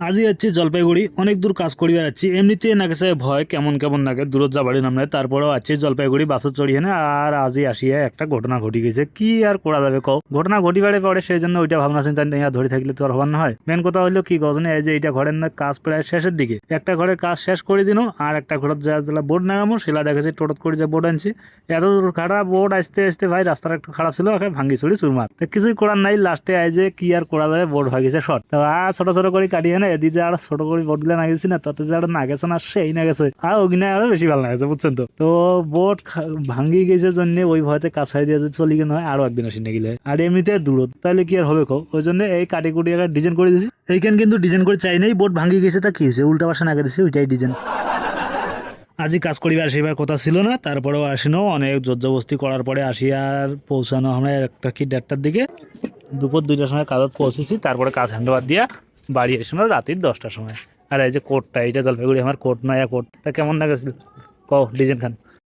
আজই যাচ্ছি জলপাইগুড়ি, অনেক দূর কাজ করিবে যাচ্ছি। এমনিতে নাগেছে ভয় কেমন কেমন নাগে, দূরত যাবারই নাম নাই। তারপরেও আছি জলপাইগুড়ি বাসে চড়িয়ে না। আর আজই আসিয়া একটা ঘটনা ঘটি গেছে, কি আর করা যাবে কও। ঘটনা ঘটিবারে পরে সেই জন্য ওইটা ভাবনা চিন্তা নিয়ে ধরে থাকলে তো আর হবার না হয়। মেন কথা হইলো কি গজনে এই যে এইটা ঘরের না কাজ প্রায় শেষের দিকে, একটা ঘরের কাজ শেষ করে দিন। আর একটা ঘরের যা বোর্ড নাগামো সেটা দেখেছি টোটত করে যে বোর্ড আনছি, এত দূর খারাপ বোর্ড আসতে আসতে ভাই রাস্তাটা একটু খারাপ ছিল, ওকে ভাঙ্গি চুরি চুরমার। তো কিছুই করার নাই, লাস্টে আই যে কি আর করা যাবে, বোর্ড হয়ে গেছে শর্ট। তো আর ছোট ছোট করে কাটিয়ে না এদিকে আর ছোট করে বোর্ড গুলো না গেছি না, তাতে যে আর না গেছে না সেই না গেছে, আর ওগিনা আরো বেশি ভালো লাগছে বুঝছেন। তো তো বোর্ড ভাঙ্গি গেছে জন্য ওই ভয়তে কাজ ছাড়ি দিয়ে চলি গেলে হয় আরো একদিন আসি না গেলে। আর এমনিতে দূরত তাহলে কি আর হবে কো, ওই জন্য এই কাটি কুটি একটা ডিজাইন করে দিয়েছি। এইখান কিন্তু ডিজাইন করে চাই নাই, বোর্ড ভাঙ্গি গেছে তা কি হয়েছে, উল্টা পাশে না গেছে ওইটাই ডিজাইন। আজই কাজ করিবার আসিবার কথা ছিল না, তারপরেও আসিনো অনেক জোরজবস্তি করার পরে আসি। আর পৌঁছানো আমরা একটা কি 1:30টার দিকে, দুপুর 2টার সময় কাজত পৌঁছেছি। তারপরে কাজ হ্যান্ডওভার দিয়া বাড়ি এসে রাতের 10টার সময়। আর এই যে কোটটা, এইটা জলপাইগুড়ি আমার কোট নয়া কোট, তা কেমন লাগেছিল কও ডিজাইন খান।